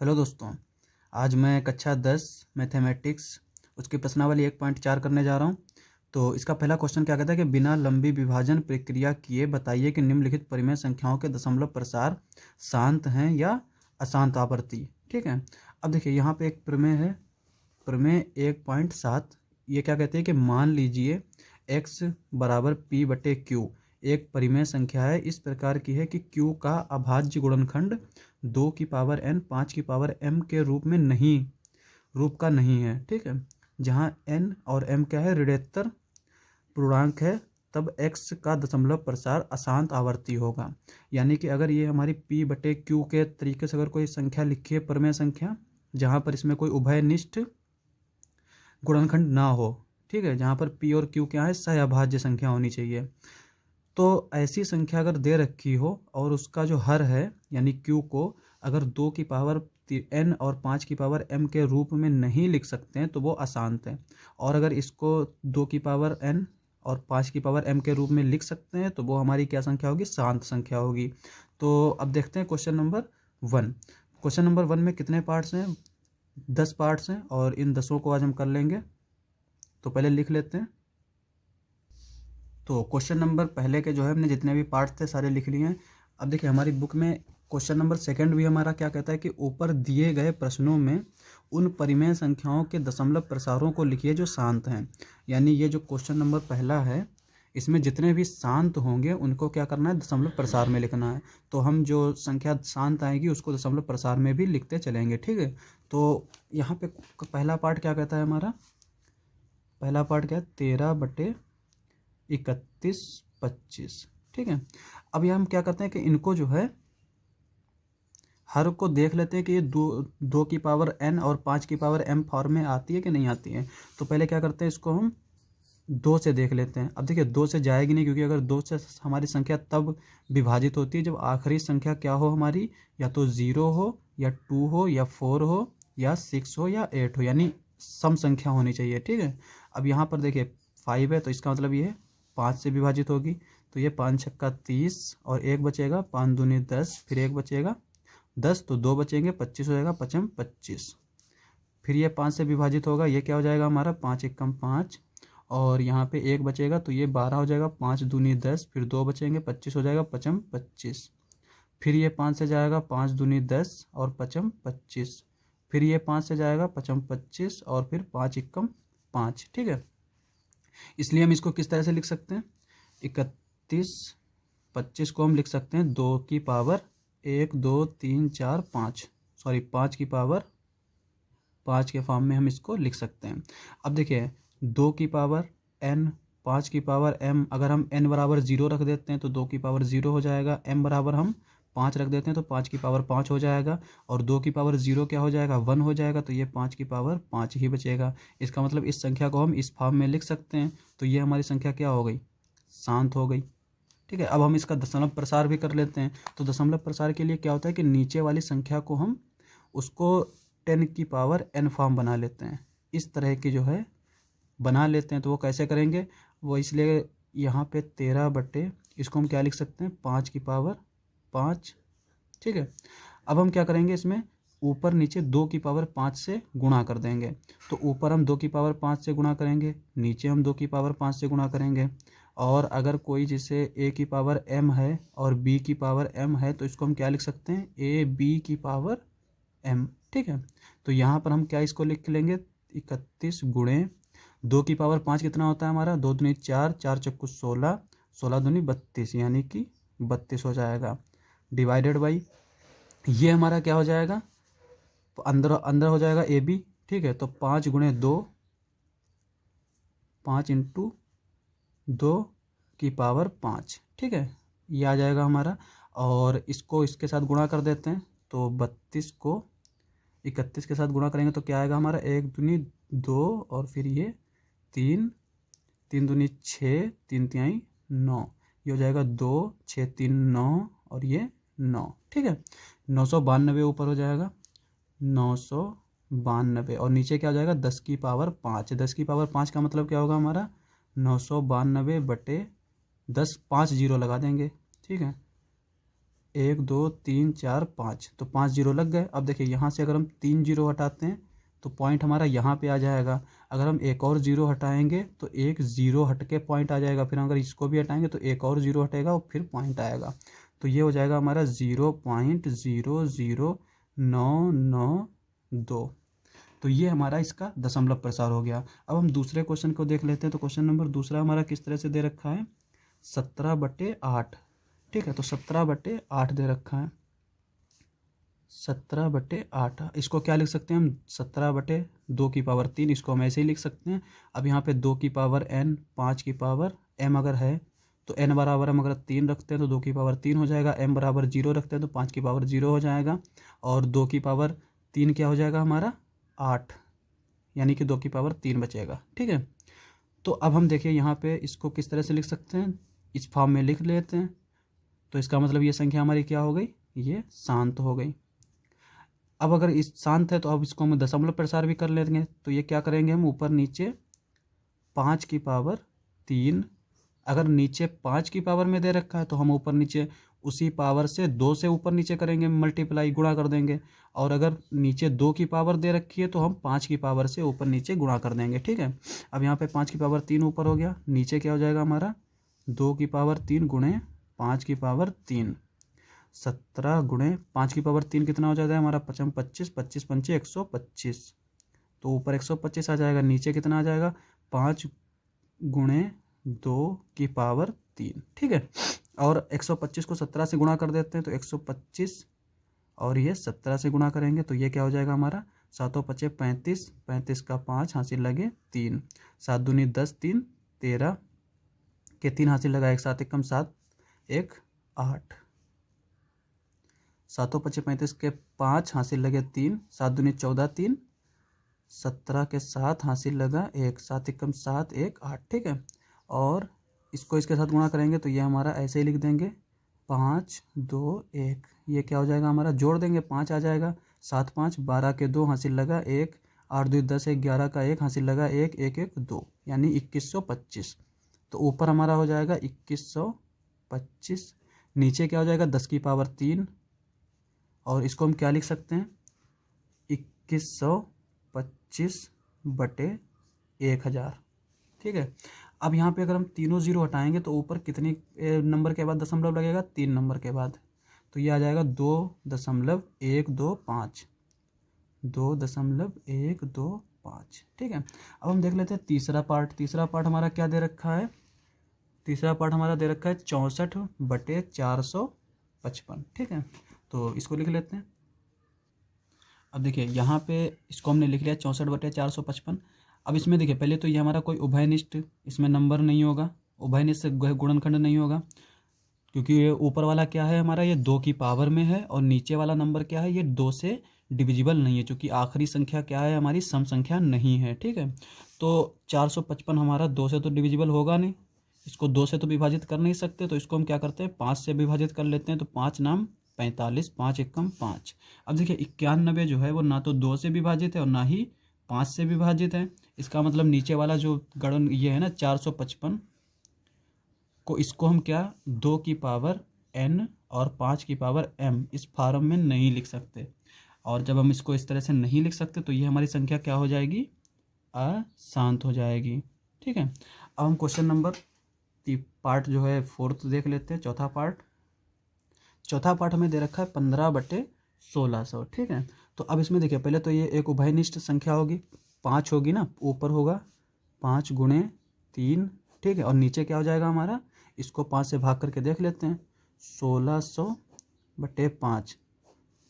Hello दोस्तों, आज मैं कक्षा 10 मैथमेटिक्स उसकी प्रश्नावली 1.4 करने जा रहा हूं। तो इसका पहला क्वेश्चन क्या कहता है कि बिना लंबी विभाजन प्रक्रिया किए बताइए कि निम्नलिखित परिमेय संख्याओं के दशमलव प्रसार शांत हैं या अशांत आवर्ती। ठीक है, अब देखिए यहाँ पे एक प्रमेय है, प्रमेय 1.7। ये क्या कहते हैं कि मान लीजिए x बराबर p बटे क्यू एक परिमेय संख्या है, इस प्रकार की है कि q का अभाज्य गुणनखंड 2 की पावर n 5 की पावर m के रूप का नहीं है। ठीक है, जहाँ n और m क्या है, ऋणात्मक पूर्णांक है, तब x का दशमलव प्रसार अशांत आवर्ती होगा। यानी कि अगर ये हमारी p बटे q के तरीके से अगर कोई संख्या लिखी है, परिमेय संख्या, जहाँ पर इसमें कोई उभयनिष्ठ गुणनखंड ना हो, ठीक है, जहाँ पर p और q क्या है, सहअभाज्य संख्या होनी चाहिए। तो ऐसी संख्या अगर दे रखी हो और उसका जो हर है यानी q को अगर 2 की पावर n और 5 की पावर m के रूप में नहीं लिख सकते हैं तो वो अशांत है, और अगर इसको 2 की पावर n और 5 की पावर m के रूप में लिख सकते हैं तो वो हमारी क्या संख्या होगी, शांत संख्या होगी। तो अब देखते हैं क्वेश्चन नंबर 1। क्वेश्चन नंबर 1 में कितने पार्ट्स हैं, 10 पार्ट्स हैं, और इन 10 को आज हम कर लेंगे। तो पहले लिख लेते हैं। तो क्वेश्चन नंबर पहले के जो है हमने जितने भी पार्ट थे सारे लिख लिए हैं। अब देखिए हमारी बुक में क्वेश्चन नंबर 2 भी हमारा क्या कहता है कि ऊपर दिए गए प्रश्नों में उन परिमेय संख्याओं के दशमलव प्रसारों को लिखिए जो शांत हैं। यानी ये जो क्वेश्चन नंबर पहला है, इसमें जितने भी शांत होंगे उनको क्या करना है, दशमलव प्रसार में लिखना है। तो हम जो संख्या शांत आएगी उसको दशमलव प्रसार में भी लिखते चलेंगे। ठीक है, तो यहाँ पे पहला पार्ट क्या कहता है, हमारा पहला पार्ट क्या है, 13/31/25। ठीक है, अब ये हम क्या करते हैं कि इनको जो है हर को देख लेते हैं कि ये 2 की पावर n और 5 की पावर m फॉर्म में आती है कि नहीं आती है। तो पहले क्या करते हैं, इसको हम 2 से देख लेते हैं। अब देखिए 2 से जाएगी नहीं, क्योंकि अगर 2 से हमारी संख्या तब विभाजित होती है जब आखिरी संख्या क्या हो हमारी, या तो 0 हो या 2 हो या 4 हो या 6 हो या 8 हो, यानी सम संख्या होनी चाहिए। ठीक है, अब यहाँ पर देखिए 5 है तो इसका मतलब ये 5 से विभाजित होगी। तो ये 5 छक्का 30 और 1 बचेगा, 5 दूनी 10, फिर 1 बचेगा 10, तो 2 बचेंगे, 25 हो जाएगा, 5 25। फिर ये 5 से विभाजित होगा, ये क्या हो जाएगा हमारा, 5 एकम 5, और यहाँ पे 1 बचेगा तो ये 12 हो जाएगा, 5 दूनी 10, फिर 2 बचेंगे, 25 हो जाएगा, 5 25। फिर ये 5 से जाएगा, 5 दूनी 10 और 5 25। फिर ये 5 से जाएगा, 5 25 और फिर 5 एकम 5। ठीक है, इसलिए हम इसको किस तरह से लिख सकते हैं, 31/25 को हम लिख सकते हैं 2 की पावर 1 2 3 4 5, सॉरी 5 की पावर 5 के फॉर्म में हम इसको लिख सकते हैं। अब देखिए 2 की पावर n 5 की पावर m, अगर हम n बराबर 0 रख देते हैं तो 2 की पावर 0 हो जाएगा, m बराबर हम 5 रख देते हैं तो 5 की पावर 5 हो जाएगा, और 2 की पावर 0 क्या हो जाएगा, 1 हो जाएगा, तो ये 5 की पावर 5 ही बचेगा। इसका मतलब इस संख्या को हम इस फॉर्म में लिख सकते हैं। तो ये हमारी संख्या क्या हो गई, शांत हो गई। ठीक है, अब हम इसका दशमलव प्रसार भी कर लेते हैं। तो दशमलव प्रसार के लिए क्या होता है कि नीचे वाली संख्या को हम उसको 10 की पावर n फॉर्म बना लेते हैं, इस तरह की जो है बना लेते हैं। तो वो कैसे करेंगे, वो इसलिए यहाँ पे 13 बटे इसको हम क्या लिख सकते हैं, 5 की पावर 5। ठीक है, अब हम क्या करेंगे, इसमें ऊपर नीचे 2 की पावर 5 से गुणा कर देंगे। तो ऊपर हम 2 की पावर 5 से गुणा करेंगे, नीचे हम 2 की पावर 5 से गुणा करेंगे। और अगर कोई जैसे a की पावर m है और b की पावर m है तो इसको हम क्या लिख सकते हैं, a b की पावर m। ठीक है, तो यहाँ पर हम क्या इसको लिख लेंगे, 31 गुणे 2 की पावर 5 कितना होता है हमारा, 2 दूनी 4, 4 चक्कू 16, 16 दूनी 32, यानी कि 32 हो जाएगा, डिवाइडेड बाई ये हमारा क्या हो जाएगा, अंदर अंदर हो जाएगा ए बी। ठीक है, तो 5 गुणे 2, 5 इंटू 2 की पावर 5। ठीक है, ये आ जाएगा हमारा, और इसको इसके साथ गुणा कर देते हैं। तो 32 को 31 के साथ गुणा करेंगे तो क्या आएगा हमारा, 1 दूनी 2 और फिर ये 3, 3 दूनी 6, 3 तिहाई 9, ये हो जाएगा 2 6 3 9 और ये 9। ठीक है, 992 ऊपर हो जाएगा, 992, और नीचे क्या हो जाएगा, 10 की पावर 5। 10 की पावर 5 का मतलब क्या होगा हमारा, 992 बटे 10, 5 जीरो लगा देंगे। ठीक है, 1 2 3 4 5, तो 5 जीरो लग गए। अब देखिए यहाँ से अगर हम 3 जीरो हटाते हैं तो पॉइंट हमारा यहाँ पे आ जाएगा। अगर हम एक और जीरो हटाएंगे तो एक जीरो हट के पॉइंट आ जाएगा। फिर अगर इसको भी हटाएंगे तो एक और जीरो हटेगा और फिर पॉइंट आएगा। तो ये हो जाएगा हमारा 0.00992। तो ये हमारा इसका दशमलव प्रसार हो गया। अब हम दूसरे क्वेश्चन को देख लेते हैं। तो क्वेश्चन नंबर दूसरा हमारा किस तरह से दे रखा है, 17/8। ठीक है, तो 17/8 दे रखा है। 17/8 इसको क्या लिख सकते हैं हम, 17/2 की पावर 3, इसको हम ऐसे ही लिख सकते हैं। अब यहाँ पे 2 की पावर n, 5 की पावर m अगर है तो n बराबर हम अगर 3 रखते हैं तो 2 की पावर 3 हो जाएगा। m बराबर 0 रखते हैं तो 5 की पावर 0 हो जाएगा। और 2 की पावर 3 क्या हो जाएगा हमारा 8, यानी कि 2 की पावर 3 बचेगा। ठीक है, तो अब हम देखिए यहाँ पे इसको किस तरह से लिख सकते हैं, इस फॉर्म में लिख लेते हैं। तो इसका मतलब ये संख्या हमारी क्या हो गई, ये शांत हो गई। अब अगर इस शांत है तो अब इसको हम दशमलव प्रसार भी कर लेंगे। तो ये क्या करेंगे हम, ऊपर नीचे 5 की पावर 3, अगर नीचे 5 की पावर में दे रखा है तो हम ऊपर नीचे उसी पावर से 2 से ऊपर नीचे करेंगे, मल्टीप्लाई गुणा कर देंगे। और अगर नीचे 2 की पावर दे रखी है तो हम 5 की पावर से ऊपर नीचे गुणा कर देंगे। ठीक है, अब यहाँ पे 5 की पावर 3 ऊपर हो गया, नीचे क्या हो जाएगा हमारा 2 की पावर 3 गुणे 5 की पावर 3। 17 गुणे 5 की पावर 3 कितना हो जाता है हमारा 5 25, 25 पंचे 125। तो ऊपर 125 आ जाएगा, नीचे कितना आ जाएगा 5 गुणे 2 की पावर 3। ठीक है, और 125 को 17 से गुणा कर देते हैं तो 125, और ये 17 से गुणा करेंगे तो ये क्या हो जाएगा हमारा 7 5 35, 35 का 5 हासिल लगे 3, 7 दूनी 10, 3 13 के 3 हासिल लगा, 1 7 एकम 7 1 8, 7 5 35 के 5 हासिल लगे 3, 7 दूनी 14, 3 17 के 7 हासिल लगा 1, 7 एकम 7 1 8। ठीक है, और इसको इसके साथ गुणा करेंगे तो ये हमारा ऐसे ही लिख देंगे 5 2 1। ये क्या हो जाएगा हमारा, जोड़ देंगे 5 आ जाएगा, 7 5 12 के 2 हासिल लगा 1, 8 2 10 1 11 का 1 हासिल लगा 1 1 1 2, यानी 2125। तो ऊपर हमारा हो जाएगा 2125, नीचे क्या हो जाएगा 10 की पावर 3, और इसको हम क्या लिख सकते हैं 2125/1000। ठीक है, अब यहाँ पे अगर हम तीनों जीरो हटाएंगे तो ऊपर कितने नंबर के बाद दशमलव लगेगा, 3 नंबर के बाद। तो ये आ जाएगा 2.125, 2.125। ठीक है, अब हम देख लेते हैं तीसरा पार्ट। तीसरा पार्ट हमारा क्या दे रखा है, तीसरा पार्ट हमारा दे रखा है 64/455। ठीक है, तो इसको लिख लेते हैं। अब देखिए यहाँ पे इसको हमने लिख लिया 64/455। अब इसमें देखिए पहले तो ये हमारा कोई उभयनिष्ठ इसमें नंबर नहीं होगा, उभयनिष्ठ से गुणनखंड नहीं होगा, क्योंकि ये ऊपर वाला क्या है हमारा ये 2 की पावर में है, और नीचे वाला नंबर क्या है ये 2 से डिविजिबल नहीं है, क्योंकि आखिरी संख्या क्या है हमारी सम संख्या नहीं है। ठीक है, तो 455 हमारा 2 से तो डिविजिबल होगा नहीं, इसको 2 से तो विभाजित कर नहीं सकते, तो इसको हम क्या करते हैं 5 से विभाजित कर लेते हैं। तो 5 नाम 45, 5 एकम 5। अब देखिए 91 जो है वो ना तो 2 से विभाजित है और ना ही 5 से विभाजित है। इसका मतलब नीचे वाला जो गणन ये है ना 455 को, इसको हम क्या 2 की पावर n और 5 की पावर m इस फॉर्म में नहीं लिख सकते। और जब हम इसको इस तरह से नहीं लिख सकते तो ये हमारी संख्या क्या हो जाएगी, अशांत हो जाएगी। ठीक है, अब हम क्वेश्चन नंबर पार्ट जो है 4th देख लेते हैं, चौथा पार्ट। चौथा पार्ट हमें दे रखा है 15/1600। ठीक है, तो अब इसमें देखिए पहले तो ये एक उभयनिष्ठ संख्या होगी, 5 होगी ना, ऊपर होगा 5 गुणे 3। ठीक है, और नीचे क्या हो जाएगा हमारा, इसको 5 से भाग करके देख लेते हैं, 1600/5,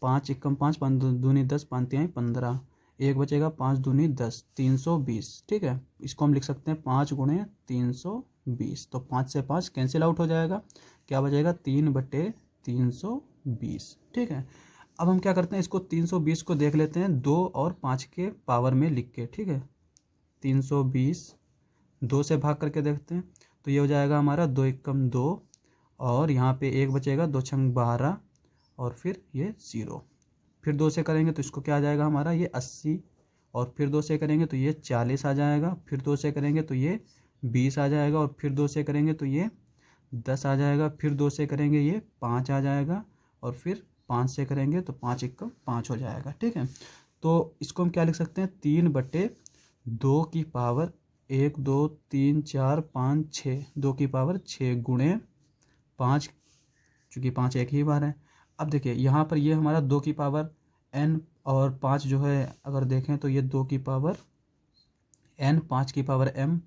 5 एकम 5, 5 दूनी 10, 5 तिहाई 15, 1 बचेगा, 5 दूनी 10, 320। ठीक है, इसको हम लिख सकते हैं 5 गुणे 320। तो 5 से 5 कैंसिल आउट हो जाएगा, क्या बचेगा 3/320। ठीक है, अब हम क्या करते हैं इसको 320 को देख लेते हैं 2 और 5 के पावर में लिख के। ठीक है, 320 2 से भाग करके देखते हैं तो ये हो जाएगा हमारा 2 एकम 2, और यहाँ पे 1 बचेगा, 2 छंग 12, और फिर ये 0। फिर 2 से करेंगे तो इसको क्या आ जाएगा हमारा ये 80, और फिर 2 से करेंगे तो ये 40 आ जाएगा, फिर 2 से करेंगे तो ये 20 आ जाएगा, और फिर 2 से करेंगे तो ये 10 आ जाएगा, फिर 2 से करेंगे ये 5 आ जाएगा, और फिर 5 से करेंगे तो 5 एकम 5 हो जाएगा। ठीक है, तो इसको हम क्या लिख सकते हैं, 3/2 की पावर 1 2 3 4 5 6, 2 की पावर 6 गुणे 5, चूँकि 5 एक ही बार है। अब देखिए यहाँ पर ये हमारा 2 की पावर n और 5 जो है अगर देखें तो ये 2 की पावर n, 5 की पावर m,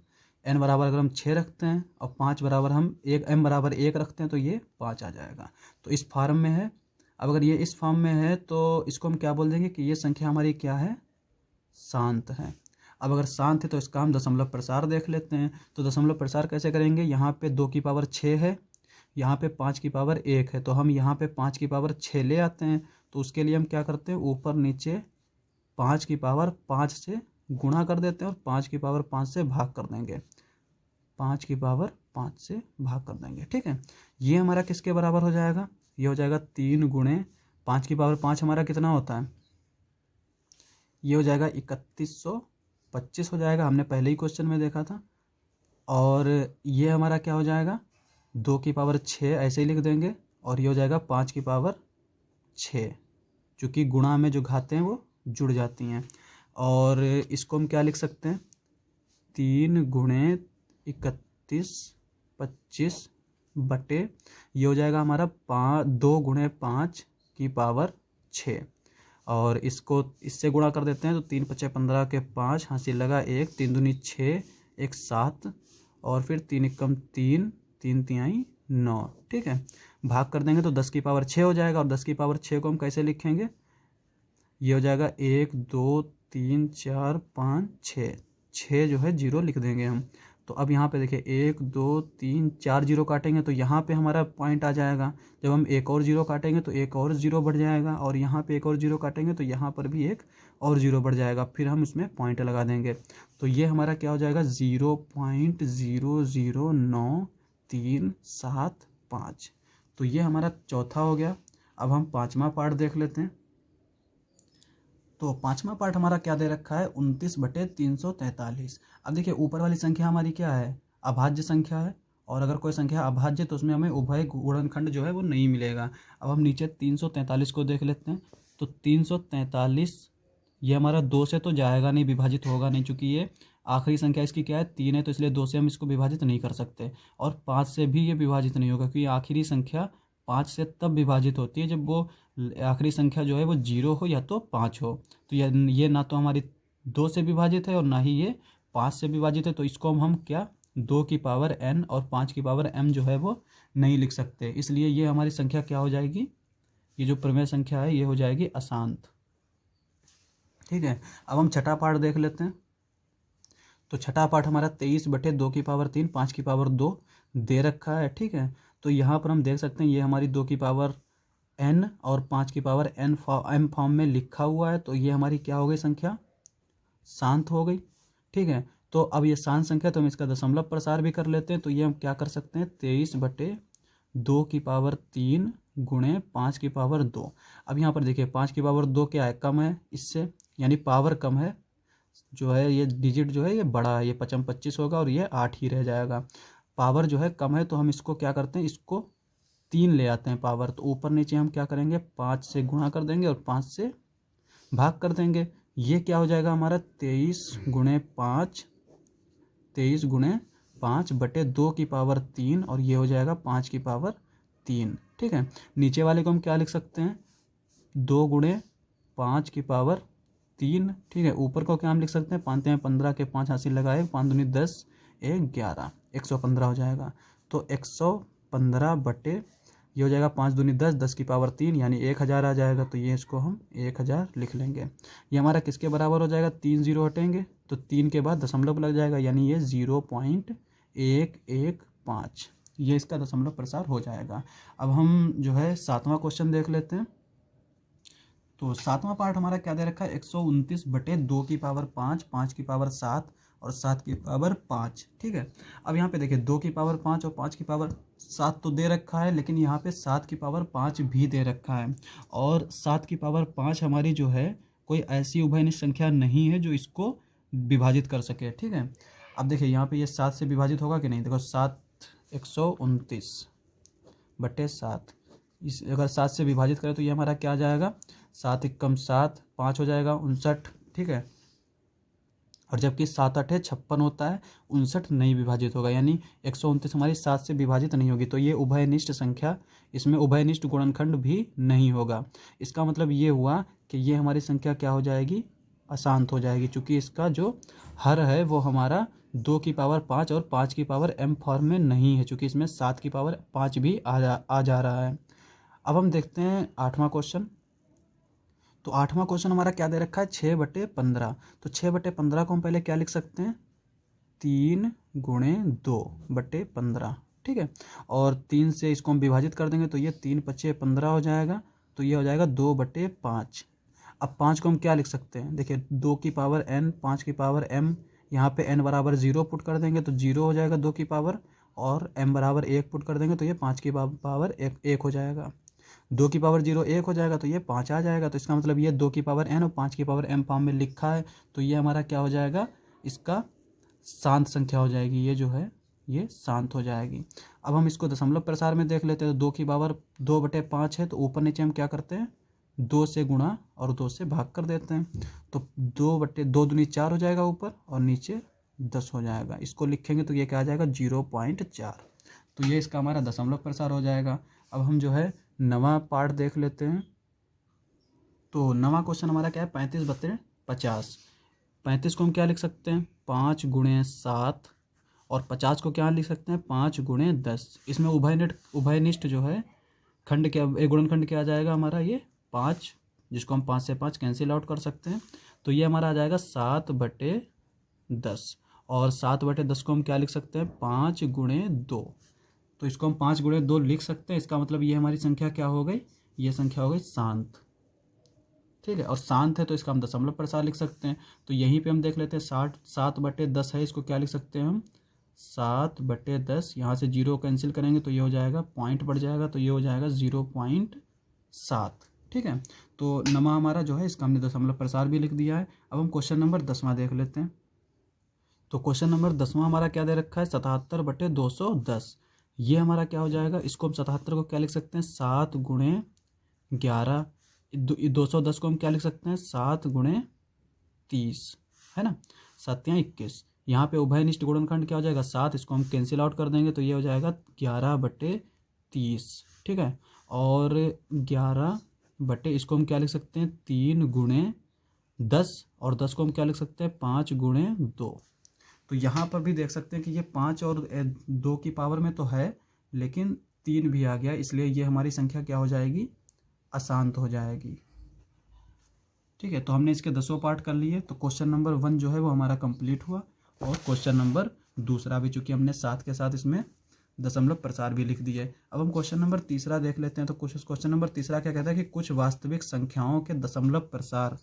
n बराबर अगर हम 6 रखते हैं और 5 बराबर हम m बराबर 1 रखते हैं तो ये 5 आ जाएगा। तो इस फॉर्म में है। अब अगर ये इस फॉर्म में है तो इसको हम क्या बोल देंगे कि ये संख्या हमारी क्या है, शांत है। अब अगर शांत है तो इसका हम दशमलव प्रसार देख लेते हैं। तो दशमलव प्रसार कैसे करेंगे, यहाँ पे 2 की पावर 6 है, यहाँ पे 5 की पावर 1 है, तो हम यहाँ पे 5 की पावर 6 ले आते हैं। तो उसके लिए हम क्या करते हैं, ऊपर नीचे 5 की पावर 5 से गुणा कर देते हैं और 5 की पावर 5 से भाग कर देंगे, 5 की पावर 5 से भाग कर देंगे। ठीक है, ये हमारा किसके बराबर हो जाएगा, ये हो जाएगा 3 गुणे 5 की पावर 5 हमारा कितना होता है, ये हो जाएगा 3125 हो जाएगा, हमने पहले ही क्वेश्चन में देखा था। और ये हमारा क्या हो जाएगा, 2 की पावर 6 ऐसे ही लिख देंगे और ये हो जाएगा 5 की पावर 6, चूँकि गुणा में जो घातें हैं वो जुड़ जाती हैं। और इसको हम क्या लिख सकते हैं, 3 गुणे 3125 बटे ये हो जाएगा हमारा 2 गुणे 5 की पावर 6, और इसको इससे गुणा कर देते हैं तो 3 5 15 के 5 हासिल लगा 1, 3 दूनी 6, 1 7 और फिर 3 एकम 3, 3 तिहाई 9। ठीक है, भाग कर देंगे तो 10 की पावर 6 हो जाएगा और 10 की पावर 6 को हम कैसे लिखेंगे, ये हो जाएगा 1 2 3 4 5 6, 6 जो है 0 लिख देंगे हम। तो अब यहाँ पे देखिए 1 2 3 4 जीरो काटेंगे तो यहाँ पे हमारा पॉइंट आ जाएगा। जब हम एक और जीरो काटेंगे तो एक और जीरो बढ़ जाएगा और यहाँ पे एक और जीरो काटेंगे तो यहाँ पर भी एक और जीरो बढ़ जाएगा, फिर हम इसमें पॉइंट लगा देंगे। तो ये हमारा क्या हो जाएगा, 0.0099375। तो ये हमारा चौथा हो गया। अब हम पाँचवा पार्ट देख लेते हैं। तो पाँचवा पार्ट हमारा क्या दे रखा है, 29/343। अब देखिए ऊपर वाली संख्या हमारी क्या है, अभाज्य संख्या है, और अगर कोई संख्या अभाज्य तो उसमें हमें उभय गुणनखंड जो है वो नहीं मिलेगा। अब हम नीचे 343 को देख लेते हैं। तो 343 ये हमारा 2 से तो जाएगा नहीं, विभाजित होगा नहीं, चूँकि ये आखिरी संख्या इसकी क्या है, 3 है, तो इसलिए 2 से हम इसको विभाजित नहीं कर सकते। और 5 से भी ये विभाजित नहीं होगा, क्योंकि आखिरी संख्या 5 से तब विभाजित होती है जब वो आखिरी संख्या जो है वो 0 हो या तो 5 हो। तो ये ना तो हमारी 2 से विभाजित है और ना ही ये 5 से विभाजित है। तो इसको हम क्या, 2 की पावर n और 5 की पावर m जो है वो नहीं लिख सकते, इसलिए ये हमारी संख्या क्या हो जाएगी, ये जो प्रमेय संख्या है ये हो जाएगी अशांत। ठीक है, अब हम छठा पार्ट देख लेते हैं। तो छठा पार्ट हमारा 23/2 की पावर 3 5 की पावर 2 दे रखा है। ठीक है, तो यहाँ पर हम देख सकते हैं ये हमारी 2 की पावर n और 5 की पावर m फॉर्म में लिखा हुआ है। तो ये हमारी क्या हो गई, संख्या शांत हो गई। ठीक है, तो अब ये शांत संख्या, तो हम इसका दशमलव प्रसार भी कर लेते हैं। तो ये हम क्या कर सकते हैं, 23/2 की पावर 3 गुणे 5 की पावर 2। अब यहाँ पर देखिए 5 की पावर 2 क्या है, कम है इससे, यानी पावर कम है, जो है ये डिजिट जो है ये बड़ा है, ये 25 होगा और ये 8 ही रह जाएगा। पावर जो है कम है, तो हम इसको क्या करते हैं, इसको 3 ले आते हैं पावर। तो ऊपर नीचे हम क्या करेंगे, 5 से गुणा कर देंगे और 5 से भाग कर देंगे। ये क्या हो जाएगा हमारा, 23 गुणे 5 बटे 2 की पावर 3, और ये हो जाएगा 5 की पावर 3। ठीक है, नीचे वाले को हम क्या लिख सकते हैं, 2 गुणे 5 की पावर 3। ठीक है, ऊपर को क्या हम लिख सकते हैं, 5 में 15 के 5 हासिल लगाए, 5 दूनी 10 1 11, 115 हो जाएगा। तो 115 बटे ये हो जाएगा 5 दूनी 10, 10 की पावर 3 यानी 1000 आ जाएगा। तो ये इसको हम 1000 लिख लेंगे। ये हमारा किसके बराबर हो जाएगा, 3 जीरो हटेंगे तो 3 के बाद दशमलव लग जाएगा, यानी ये 0.115, ये इसका दशमलव प्रसार हो जाएगा। अब हम जो है सातवां क्वेश्चन देख लेते हैं। तो सातवां पार्ट हमारा क्या दे रखा है, 129/2 की पावर 5 5 की पावर 7 और 7 की पावर 5। ठीक है, अब यहाँ पे देखिए 2 की पावर 5 और 5 की पावर 7 तो दे रखा है, लेकिन यहाँ पे 7 की पावर 5 भी दे रखा है, और 7 की पावर 5 हमारी जो है कोई ऐसी उभयनिष्ठ संख्या नहीं है जो इसको विभाजित कर सके। ठीक है, अब देखिए यहाँ पे ये 7 से विभाजित होगा कि नहीं, देखो 7 129/7, इस अगर 7 से विभाजित करें तो ये हमारा क्या आ जाएगा, 7 एकम 7, 5 हो जाएगा 59, ठीक है। और जबकि 7 8 56 होता है, 59 नहीं विभाजित होगा, यानी 129 हमारी 7 से विभाजित नहीं होगी, तो ये उभयनिष्ठ संख्या, इसमें उभयनिष्ठ गुणनखंड भी नहीं होगा। इसका मतलब ये हुआ कि ये हमारी संख्या क्या हो जाएगी, अशांत हो जाएगी, क्योंकि इसका जो हर है वो हमारा 2 की पावर 5 और 5 की पावर m फॉर्म में नहीं है, क्योंकि इसमें 7 की पावर 5 भी आ जा रहा है। अब हम देखते हैं 8वां क्वेश्चन। तो 8वां क्वेश्चन हमारा क्या दे रखा है, 6/15। तो 6/15 को हम पहले क्या लिख सकते हैं, 3 × 2/15, ठीक है। और 3 से इसको हम विभाजित कर देंगे तो ये 3 × 5 = 15 हो जाएगा, तो ये हो जाएगा 2/5। अब 5 को हम क्या लिख सकते हैं, देखिए 2 की पावर n, 5 की पावर m, यहाँ पे n बराबर 0 पुट कर देंगे तो 0 हो जाएगा 2 की पावर, और m बराबर 1 पुट कर देंगे तो ये 5 की पावर 1 हो जाएगा। 2 की पावर 0 1 हो जाएगा तो ये 5 आ जाएगा। तो इसका मतलब ये 2 की पावर n और 5 की पावर m फॉर्म में लिखा है, तो ये हमारा क्या हो जाएगा, इसका शांत संख्या हो जाएगी, ये जो है ये शांत हो जाएगी। अब हम इसको दशमलव प्रसार में देख लेते हैं। तो 2 की पावर 2/5 है, तो ऊपर नीचे हम क्या करते हैं, 2 से गुणा और 2 से भाग कर देते हैं। तो 2/2 दूनी 4 हो जाएगा ऊपर, और नीचे 10 हो जाएगा। इसको लिखेंगे तो ये क्या आ जाएगा, 0.4। तो ये इसका हमारा दशमलव प्रसार हो जाएगा। अब हम जो है 9वां पार्ट देख लेते हैं। तो 9वां क्वेश्चन हमारा क्या है, 35/50। 35 को हम क्या लिख सकते हैं, 5 × 7, और 50 को क्या लिख सकते हैं, 5 × 10। इसमें उभयनिष्ठ जो है खंड क्या, गुणनखंड क्या आ जाएगा हमारा, ये 5, जिसको हम 5 से 5 कैंसिल आउट कर सकते हैं। तो ये हमारा आ जाएगा 7/10, और 7/10 को हम क्या लिख सकते हैं, 5 × 2। तो इसको हम 5 × 2 लिख सकते हैं। इसका मतलब ये हमारी संख्या क्या हो गई, ये संख्या हो गई शांत, ठीक है। और शांत है तो इसका हम दशमलव प्रसार लिख सकते हैं। तो यहीं पे हम देख लेते हैं 7/10 है, इसको क्या लिख सकते हैं हम, 7/10। यहाँ से 0 कैंसिल करेंगे तो ये हो जाएगा, पॉइंट बढ़ जाएगा, तो ये हो जाएगा 0.7, ठीक है। तो 9वां हमारा जो है इसका हमने दशमलव प्रसार भी लिख दिया है। अब हम क्वेश्चन नंबर 10वां देख लेते हैं। तो क्वेश्चन नंबर 10वां हमारा क्या दे रखा है, 77/210। ये हमारा क्या हो जाएगा, इसको हम 77 को क्या लिख सकते हैं, 7 × 11। 210 को हम क्या लिख सकते हैं, 7 × 30, है ना, 7 या 21। यहाँ पे उभयनिष्ठ गुणनखंड क्या हो जाएगा, 7, इसको हम कैंसिल आउट कर देंगे तो ये हो जाएगा 11/30, ठीक है। और 11 इसको हम क्या लिख सकते हैं, 3 × 10, और 10 को हम क्या लिख सकते हैं, 5 × 2। तो यहाँ पर भी देख सकते हैं कि ये 5 और 2 की पावर में तो है, लेकिन 3 भी आ गया, इसलिए ये हमारी संख्या क्या हो जाएगी, अशांत हो जाएगी, ठीक है। तो हमने इसके 10 पार्ट कर लिए। तो क्वेश्चन नंबर 1 जो है वो हमारा कंप्लीट हुआ, और क्वेश्चन नंबर 2 भी, चूंकि हमने 7 के साथ इसमें दशमलव प्रसार भी लिख दिए। अब हम क्वेश्चन नंबर 3 देख लेते हैं। तो क्वेश्चन नंबर 3 क्या कहता है कि कुछ वास्तविक संख्याओं के दशमलव प्रसार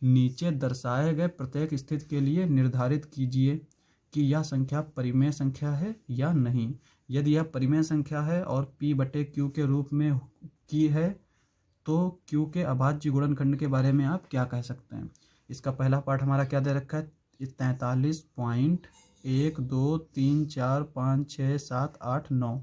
नीचे दर्शाए गए प्रत्येक स्थिति के लिए निर्धारित कीजिए कि यह संख्या परिमेय संख्या है या नहीं। यदि यह परिमेय संख्या है और P/Q के रूप में की है तो Q के अभाज्य गुणनखंड के बारे में आप क्या कह सकते हैं। इसका पहला पार्ट हमारा क्या दे रखा है, 43.123456789।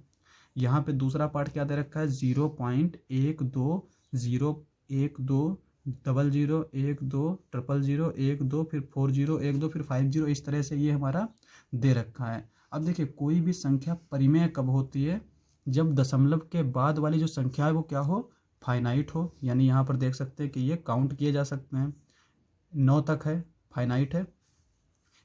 यहाँ पे दूसरा पार्ट क्या दे रखा है, 0.12012000120012 फिर 4012 फिर 50, इस तरह से ये हमारा दे रखा है। अब देखिए कोई भी संख्या परिमेय कब होती है, जब दशमलव के बाद वाली जो संख्या है वो क्या हो, फाइनाइट हो। यानी यहाँ पर देख सकते हैं कि ये काउंट किए जा सकते हैं, 9 तक है, फाइनाइट है।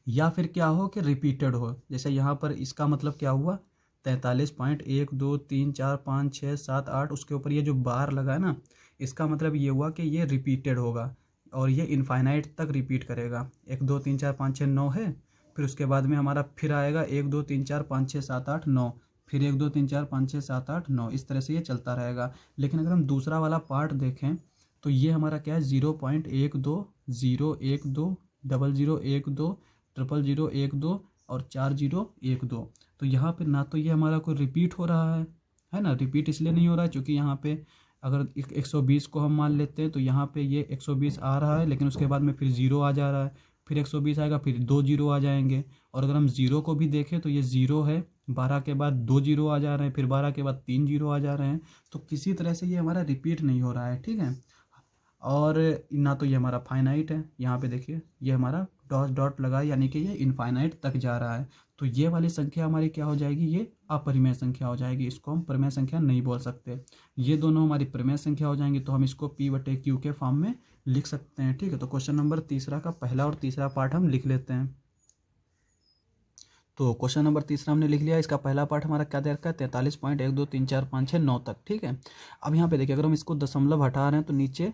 या फिर क्या हो कि रिपीटेड हो, जैसे यहाँ पर इसका मतलब क्या हुआ, 43.1234567 उसके ऊपर ये जो बार लगा है ना, इसका मतलब ये हुआ कि ये रिपीटेड होगा और ये इनफाइनाइट तक रिपीट करेगा। 1 2 3 4 5 6 9 है, फिर उसके बाद में हमारा फिर आएगा 1 2 3 4 5 6 7 8 9, फिर 1 2 3 4 5 6 7 8 9, इस तरह से ये चलता रहेगा। लेकिन अगर हम दूसरा वाला पार्ट देखें तो ये हमारा क्या है, 0.12012 0012 0012 और 4012। तो यहाँ पे ना तो ये हमारा कोई रिपीट हो रहा है ना, रिपीट इसलिए नहीं हो रहा है क्योंकि यहाँ पे अगर 120 को हम मान लेते हैं तो यहाँ पे ये 120 आ रहा है, लेकिन उसके बाद में फिर 0 आ जा रहा है, फिर 120 आएगा, फिर 2 0 आ जाएंगे। और अगर हम 0 को भी देखें तो ये 0 है, 12 के बाद 2 जीरो आ जा रहे हैं, फिर 12 के बाद 3 जीरो आ जा रहे हैं। तो किसी तरह से ये हमारा रिपीट नहीं हो रहा है, ठीक है। और ना तो ये हमारा फाइनाइट है, यहाँ पे देखिए ये हमारा डॉट डॉट लगा यानी कि ये इनफाइनाइट तक जा रहा है। तो ये वाली संख्या हमारी क्या हो जाएगी, ये अपरिमेय संख्या हो जाएगी, इसको हम परिमेय संख्या नहीं बोल सकते। ये दोनों हमारी परिमेय संख्या हो जाएंगी, तो हम इसको P/Q के फॉर्म में लिख सकते हैं, ठीक है। तो क्वेश्चन नंबर तीसरा का पहला और तीसरा पार्ट हम लिख लेते हैं। तो क्वेश्चन नंबर तीसरा हमने लिख लिया। इसका पहला पार्ट हमारा क्या दे रखा है, 43.1234569 तक, ठीक है। अब यहाँ पे देखिए अगर हम इसको दशमलव हटा रहे हैं तो नीचे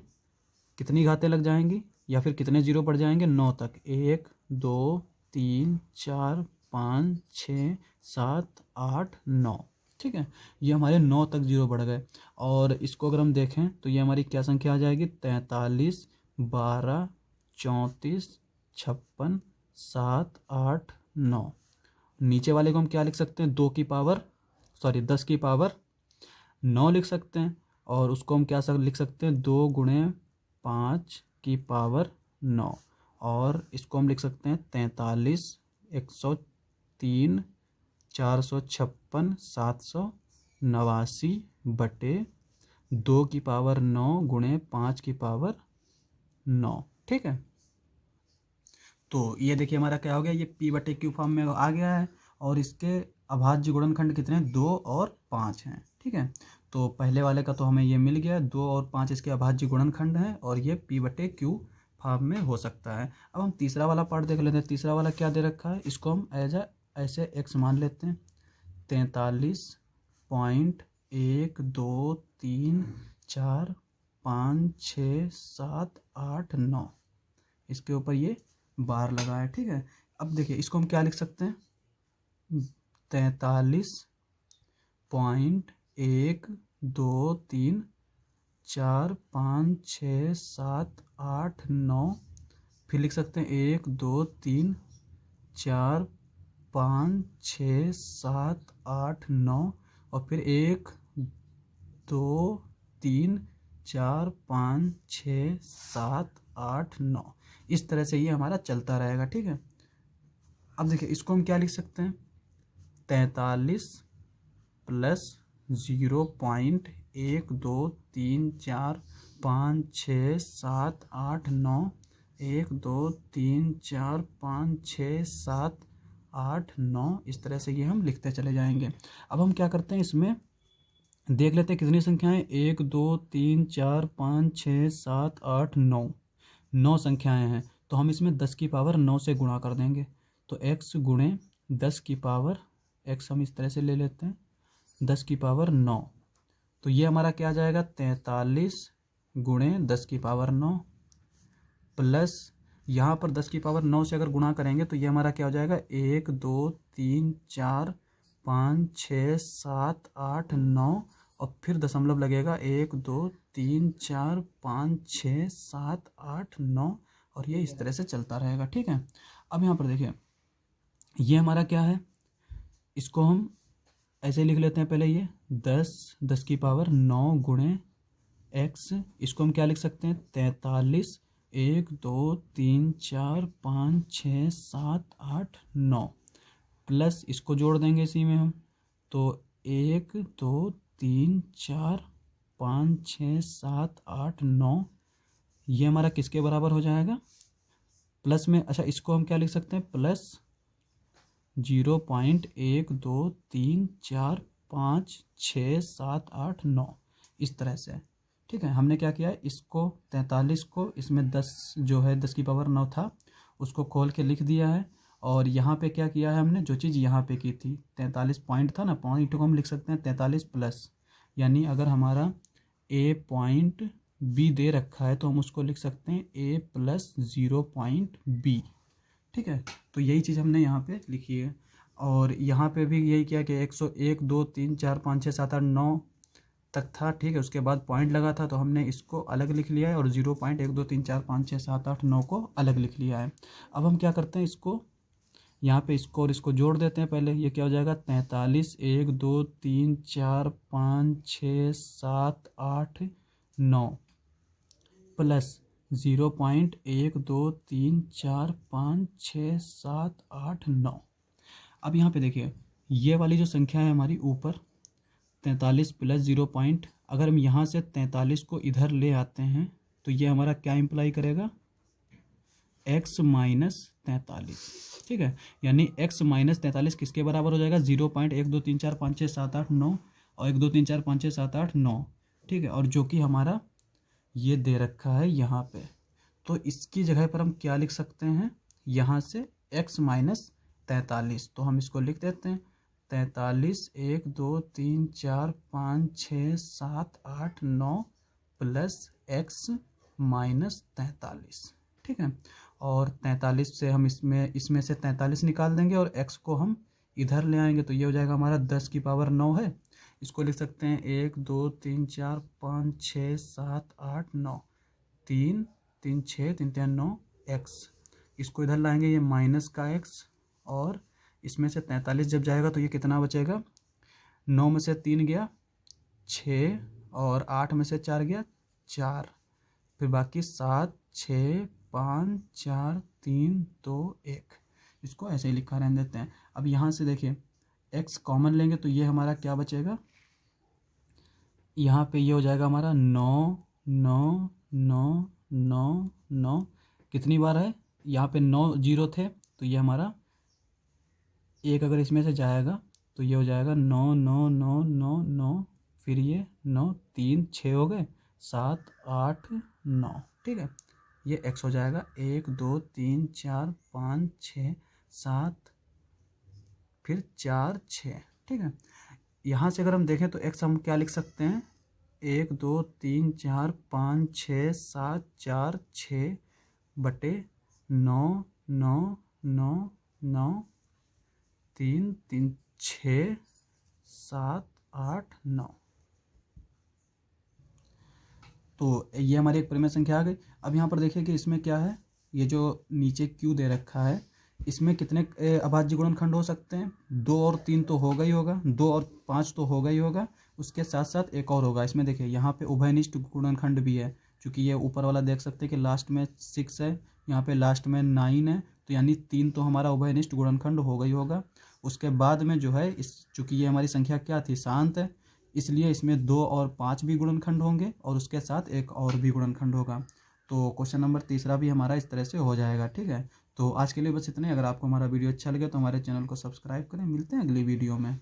कितनी घातें लग जाएंगी या फिर कितने जीरो पड़ जाएंगे, 9 तक। 1 2 3 4 5 6 7 8 9, ठीक है। ये हमारे 9 तक जीरो बढ़ गए। और इसको अगर हम देखें तो ये हमारी क्या संख्या आ जाएगी, 43 12 34 56 7 8 9। नीचे वाले को हम क्या लिख सकते हैं, 10 की पावर 9 लिख सकते हैं। और उसको हम क्या लिख सकते हैं, 2 × 5 की पावर 9। और इसको हम लिख सकते हैं 43 103 456 789 बटे 2 की पावर 9 × 5 की पावर 9, ठीक है। तो ये देखिए हमारा क्या हो गया, ये P/Q फॉर्म में आ गया है। और इसके अभाज्य गुणनखंड कितने हैं, 2 और 5 हैं, ठीक है। तो पहले वाले का तो हमें ये मिल गया, 2 और 5 इसके अभाज्य गुणनखंड हैं और ये P/Q फॉर्म में हो सकता है। अब हम तीसरा वाला पार्ट देख लेते हैं। तीसरा वाला क्या दे रखा है, इसको हम ऐसे x मान लेते हैं, 43.123456789। इसके ऊपर ये बार लगा है, ठीक है। अब देखिए इसको हम क्या लिख सकते हैं, 43.123456789। फिर लिख सकते हैं 1 2 3 4 5 6 7 8 9 और फिर 1 2 3 4 5 6 7 8 9। इस तरह से ये हमारा चलता रहेगा, ठीक है। अब देखिए इसको हम क्या लिख सकते हैं, 43 प्लस 0.123456789 1 2 3 4 5 6 7 8 9। इस तरह से ये हम लिखते चले जाएंगे। अब हम क्या करते हैं, इसमें देख लेते हैं कितनी संख्याएं, 1 2 3 4 5 6 7 8 9, 9 संख्याएं हैं। तो हम इसमें 10 की पावर 9 से गुणा कर देंगे। तो x गुणे 10 की पावर, x हम इस तरह से ले लेते हैं, 10 की पावर 9। तो ये हमारा क्या आ जाएगा, 43 गुणे 10 की पावर 9 प्लस यहाँ पर 10 की पावर 9 से अगर गुणा करेंगे तो ये हमारा क्या हो जाएगा, 1 2 3 4 5 6 7 8 9 और फिर दशमलव लगेगा, 1 2 3 4 5 6 7 8 9 और ये इस तरह से चलता रहेगा, ठीक है। अब यहाँ पर देखिए ये हमारा क्या है, इसको हम ऐसे लिख लेते हैं। पहले ये 10 की पावर 9 गुणे x, इसको हम क्या लिख सकते हैं, 43 1 2 3 4 5 6 7 8 9 प्लस इसको जोड़ देंगे इसी में हम, तो 1 2 3 4 5 6 7 8 9। ये हमारा किसके बराबर हो जाएगा, प्लस में, अच्छा इसको हम क्या लिख सकते हैं, प्लस 0.123456789 इस तरह से, ठीक है। हमने क्या किया है, इसको 43 को इसमें 10 जो है 10 की पावर 9 था उसको खोल के लिख दिया है। और यहाँ पे क्या किया है हमने, जो चीज़ यहाँ पे की थी 43 पॉइंट था ना, पॉइंट को हम लिख सकते हैं 43 प्लस, यानी अगर हमारा a पॉइंट b दे रखा है तो हम उसको लिख सकते हैं a प्लस 0.b, ठीक है। तो यही चीज़ हमने यहाँ पे लिखी है। और यहाँ पे भी यही किया कि 101 2 3 4 5 6 7 8 9 तक था, ठीक है। उसके बाद पॉइंट लगा था तो हमने इसको अलग लिख लिया है और 0.1 2 3 4 5 6 7 8 9 को अलग लिख लिया है। अब हम क्या करते हैं, इसको यहाँ पे इसको और इसको जोड़ देते हैं। पहले ये क्या हो जाएगा, 43 1 2 3 4 5 6 7 8 9 प्लस 0.1 2 3 4 5 6 7 8 9। अब यहाँ पे देखिए ये वाली जो संख्या है हमारी ऊपर 43 प्लस 0 पॉइंट, अगर हम यहाँ से 43 को इधर ले आते हैं तो ये हमारा क्या इम्प्लाई करेगा, x माइनस 43। ठीक है, यानी x माइनस 43 किसके बराबर हो जाएगा, 0.1 2 3 4 5 6 7 8 9 और 1 2 3 4 5 6 7 8 9। ठीक है, और जो कि हमारा ये दे रखा है यहाँ पे, तो इसकी जगह पर हम क्या लिख सकते हैं, यहाँ से x माइनस 43, तो हम इसको लिख देते हैं 43 1 2 3 4 5 6 7 8 9 प्लस x माइनस 43। ठीक है, और 43 से हम इसमें से 43 निकाल देंगे और x को हम इधर ले आएंगे, तो ये हो जाएगा हमारा 10 की पावर 9 है। इसको लिख सकते हैं 1 2 3 4 5 6 7 8 9, 3 3 6 3 3 9 x, इसको इधर लाएंगे, ये माइनस का x, और इसमें से 43 जब जाएगा तो ये कितना बचेगा, 9 में से 3 गया 6 और 8 में से 4 गया 4, फिर बाकी 7 6 5 4 3 2 1, इसको ऐसे ही लिखा रहने देते हैं। अब यहाँ से देखिए x कॉमन लेंगे तो ये हमारा क्या बचेगा, यहाँ पे ये हो जाएगा हमारा 9 9 9 9 9, कितनी बार है, यहाँ पे 9 जीरो थे तो ये हमारा एक अगर इसमें से जाएगा तो ये हो जाएगा 9 9 9 9 9, फिर ये 9 3 6 हो गए 7 8 9। ठीक है, ये x हो जाएगा 1 2 3 4 5 6 7 फिर 4 6। ठीक है, यहाँ से अगर हम देखें तो x हम क्या लिख सकते हैं, 1 2 3 4 5 6 7 4 6 बटे 9 9 9 9 3 3 6 7 8 9। तो ये हमारी एक परिमेय संख्या आ गई। अब यहाँ पर देखिए कि इसमें क्या है, ये जो नीचे क्यू दे रखा है इसमें कितने अभाज्य गुणनखंड हो सकते हैं, 2 और 3 तो होगा ही होगा, 2 और 5 तो होगा ही होगा, उसके साथ साथ एक और होगा। इसमें देखिए यहाँ पे उभयनिष्ठ गुणनखंड भी है, क्योंकि ये ऊपर वाला देख सकते हैं कि लास्ट में 6 है, यहाँ पे लास्ट में 9 है, तो यानी 3 तो हमारा उभयनिष्ठ गुणनखंड होगा ही होगा। उसके बाद में जो है चूँकि ये हमारी संख्या क्या थी, शांत है, इसलिए इसमें 2 और 5 भी गुणनखंड होंगे और उसके साथ एक और भी गुणनखंड होगा। तो क्वेश्चन नंबर तीसरा भी हमारा इस तरह से हो जाएगा। ठीक है, तो आज के लिए बस इतना ही। अगर आपको हमारा वीडियो अच्छा लगे तो हमारे चैनल को सब्सक्राइब करें। मिलते हैं अगली वीडियो में।